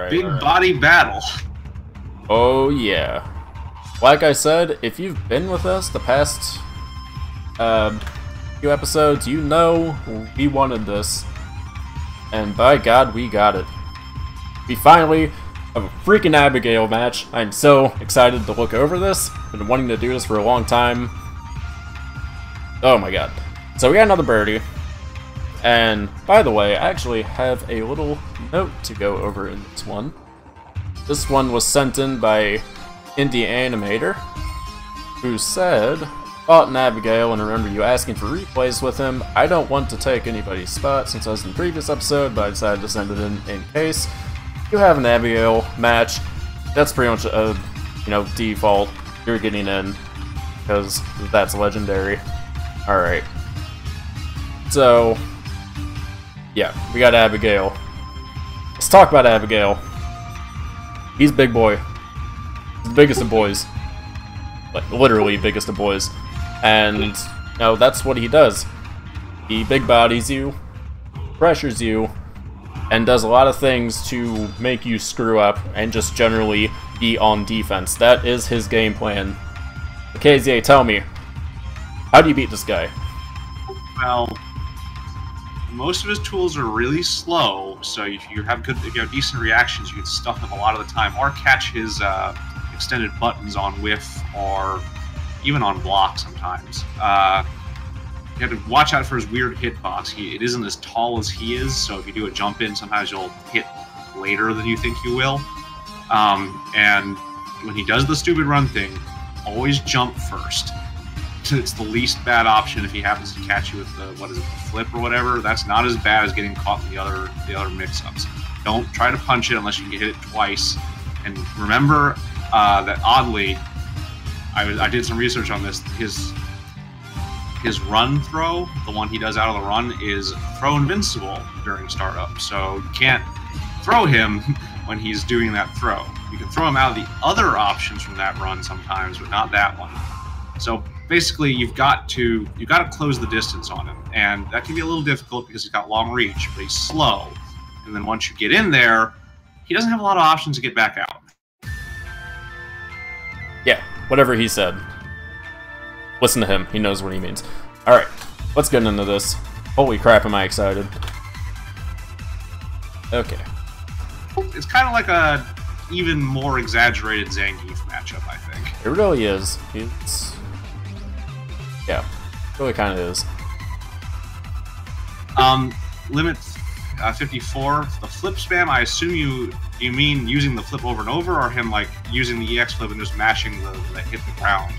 big body battle. Oh yeah. Like I said, if you've been with us the past few episodes, you know we wanted this. And by God, we got it. We finally have a freaking Abigail match. I'm so excited to look over this. Been wanting to do this for a long time. Oh my God. So we got another birdie. And by the way, I actually have a little note to go over in this one. This one was sent in by Indie Animator, who said, "Fought in Abigail and remember you asking for replays with him. I don't want to take anybody's spot since I was in the previous episode, but I decided to send it in case you have an Abigail match." That's pretty much a, default. You're getting in because that's legendary. All right. So, yeah, we got Abigail. Let's talk about Abigail. He's big boy. He's the biggest of boys. Like, literally biggest of boys. And, that's what he does. He big bodies you, pressures you, and does a lot of things to make you screw up and just generally be on defense. That is his game plan. KZA, tell me, how do you beat this guy? Well, most of his tools are really slow, so if you have decent reactions, you can stuff him a lot of the time, or catch his extended buttons on whiff, or even on block sometimes. You have to watch out for his weird hitbox. It isn't as tall as he is, so if you do a jump in, sometimes you'll hit later than you think you will. And when he does the stupid run thing, always jump first. It's the least bad option if he happens to catch you with the, the flip or whatever. That's not as bad as getting caught in the other mix-ups. Don't try to punch it unless you can hit it twice. And remember that oddly, I did some research on this. His run throw, the one he does out of the run, is throw invincible during startup. So you can't throw him when he's doing that throw. You can throw him out of the other options from that run sometimes, but not that one. So basically, you've got to close the distance on him, and that can be a little difficult because he's got long reach, but he's slow. And then once you get in there, he doesn't have a lot of options to get back out. Yeah, whatever he said. Listen to him. He knows what he means. All right, let's get into this. Holy crap, am I excited. Okay. It's kind of like a even more exaggerated Zangief matchup, I think. It really is. Yeah, it really kind of is. Limit 54. The flip spam, I assume you mean using the flip over and over, or him like using the EX flip and just mashing the hit the ground?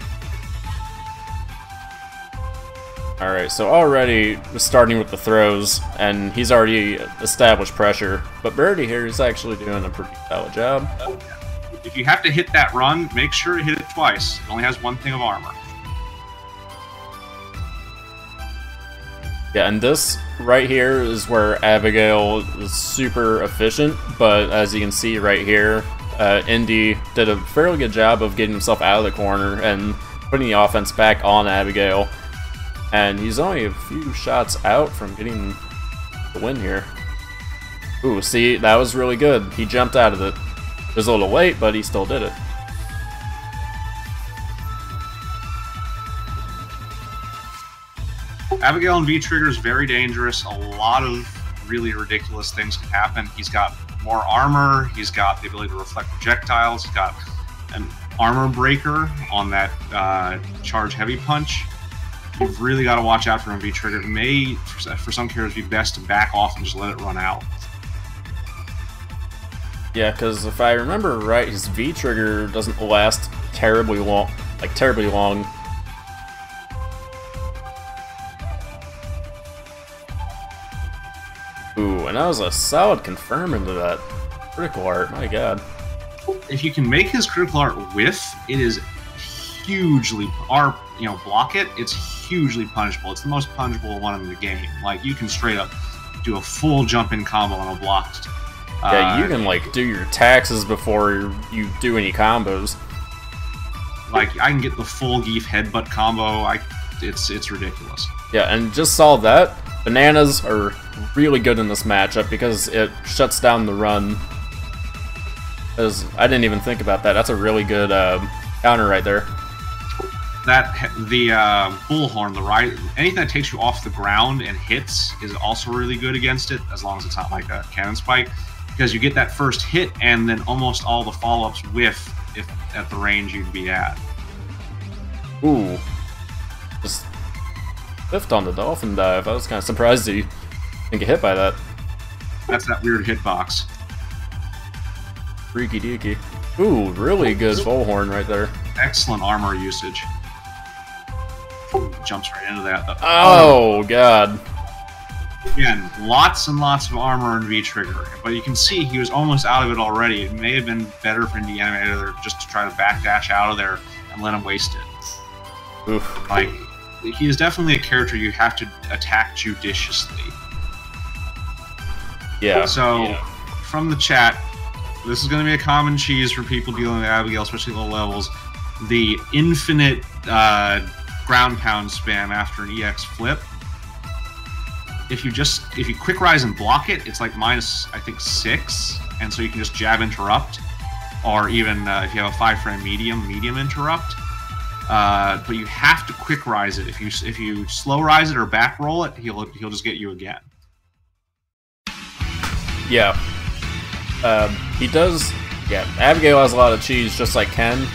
Alright, so already starting with the throws, and he's already established pressure, but Birdie here is actually doing a pretty solid job. If you have to hit that run, make sure to hit it twice. It only has one thing of armor. Yeah, and this right here is where Abigail is super efficient, but as you can see right here, Indy did a fairly good job of getting himself out of the corner and putting the offense back on Abigail. And he's only a few shots out from getting the win here. Ooh, see, that was really good. He jumped out of it. It was a little late, but he still did it. Abigail and V-Trigger is very dangerous. A lot of really ridiculous things can happen. He's got more armor. He's got the ability to reflect projectiles. He's got an armor breaker on that charge heavy punch. You've really got to watch out for him, V-Trigger. It may, for some characters, be best to back off and just let it run out. Yeah, because if I remember right, his V-Trigger doesn't last terribly long. Ooh, and that was a solid confirm into that critical art. My God. If you can make his critical art whiff, it is hugely, block it, it's hugely punishable. It's the most punishable one in the game. Like, you can straight up do a full jump-in combo on a blocked. Yeah, you can, like, do your taxes before you do any combos. Like, I can get the full Geef headbutt combo. It's ridiculous. Yeah, and just saw that. Bananas are really good in this matchup because it shuts down the run. Because I didn't even think about that. That's a really good counter right there. The bullhorn, anything that takes you off the ground and hits is also really good against it, as long as it's not like a cannon spike, because you get that first hit and then almost all the follow-ups whiff if at the range you'd be at. Ooh, just whiffed on the dolphin dive. I was kind of surprised he didn't get hit by that. That's that weird hitbox. Freaky deaky. Ooh, really good bullhorn right there. Excellent armor usage. Jumps right into that. Oh, God. Again, lots and lots of armor in V-Trigger, but you can see he was almost out of it already. It may have been better for the animator just to try to backdash out of there and let him waste it. Oof. Like, he is definitely a character you have to attack judiciously. Yeah. So, from the chat, this is going to be a common cheese for people dealing with Abigail, especially low levels. The infinite ground pound spam after an EX flip. If you quick rise and block it, it's like minus, I think, 6, and so you can just jab interrupt, or even if you have a 5-frame medium interrupt. But you have to quick rise it. If you slow rise it or back roll it, he'll just get you again. Yeah. He does. Yeah, Abigail has a lot of cheese, just like Ken,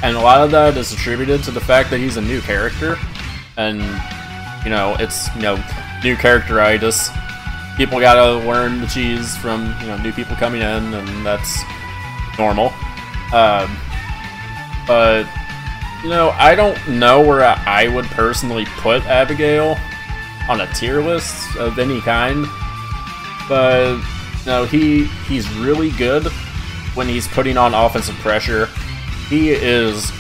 and a lot of that is attributed to the fact that he's a new character, and it's new characteritis. People gotta learn the cheese from new people coming in, and that's normal. But I don't know where I would personally put Abigail on a tier list of any kind, but he's really good when he's putting on offensive pressure. He is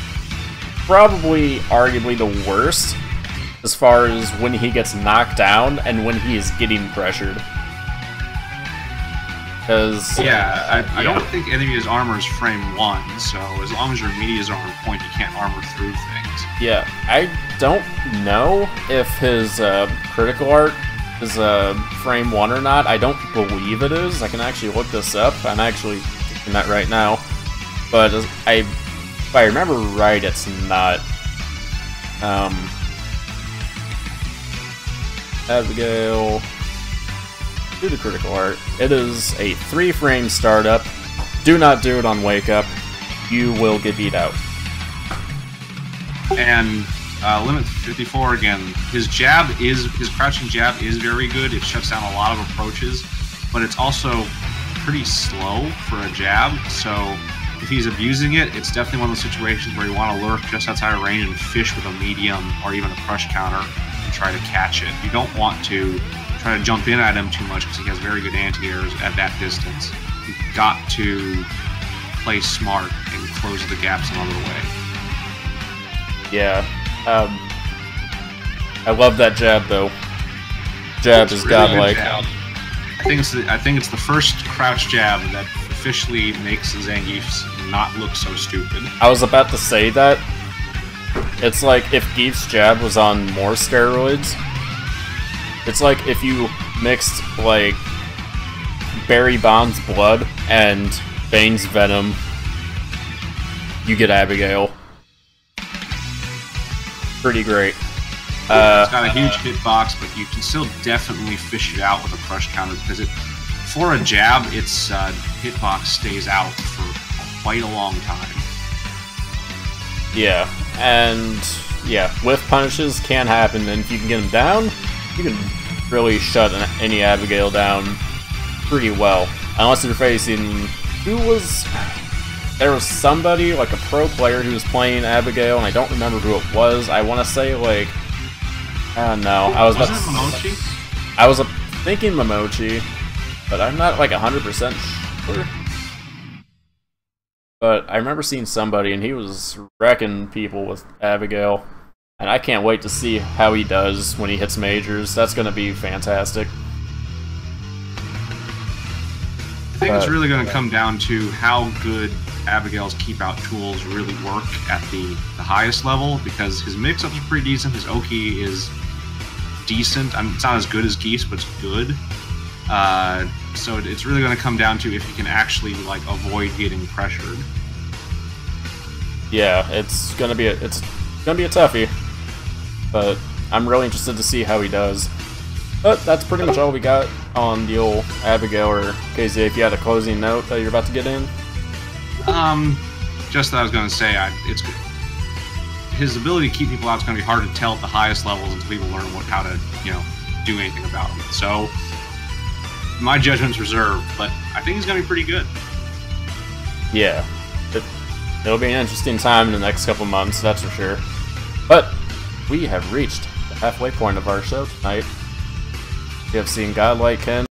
probably arguably the worst as far as when he gets knocked down and when he is getting pressured. Because I don't think any of his armor is frame 1, so as long as your medias are on point, you can't armor through things. Yeah, I don't know if his critical art is frame 1 or not. I don't believe it is. I can actually look this up. I'm actually doing that right now. But if I remember right, it's not. Abigail, do the critical art. It is a 3-frame startup. Do not do it on wake up. You will get beat out. And limit 54 again. His crouching jab is very good. It shuts down a lot of approaches, but it's also pretty slow for a jab. So if he's abusing it, it's definitely one of those situations where you want to lurk just outside of range and fish with a medium or even a crush counter and try to catch it. You don't want to try to jump in at him too much because he has very good anti-airs at that distance. You've got to play smart and close the gaps another way. Yeah. I love that jab though. Jab is godlike. I think it's the first crouch jab that officially makes Zangief's not look so stupid. I was about to say that. It's like if Geef's jab was on more steroids. It's like if you mixed like Barry Bonds' blood and Bane's venom, you get Abigail. Pretty great. It's got a huge hitbox, but you can still definitely fish it out with a crush counter because for a jab, its hitbox stays out for quite a long time. Yeah, and yeah, whiff punishes can happen, and if you can get them down, you can really shut any Abigail down pretty well. Unless you're facing there was somebody, like a pro player who was playing Abigail, and I don't remember who it was. I want to say, like, no. Was it Momochi? I was thinking Momochi, but I'm not, like, 100% sure. But I remember seeing somebody, and he was wrecking people with Abigail. And I can't wait to see how he does when he hits majors. That's going to be fantastic. I think it's really going to come down to how good Abigail's keep-out tools really work at the highest level, because his mix-ups are pretty decent. His Oki is decent. I mean, it's not as good as Geese, but it's good. So it's really going to come down to if he can actually like avoid getting pressured. Yeah, it's gonna be a toughie, but I'm really interested to see how he does. But that's pretty much all we got on the old Abigail, or KZ, if you had a closing note that you're about to get in. Just that I was going to say, it's good. His ability to keep people out is going to be hard to tell at the highest levels until people learn how to, do anything about him. So, my judgment's reserved, but I think he's going to be pretty good. Yeah. It'll be an interesting time in the next couple months, that's for sure. But we have reached the halfway point of our show tonight. We have seen Godlike Ken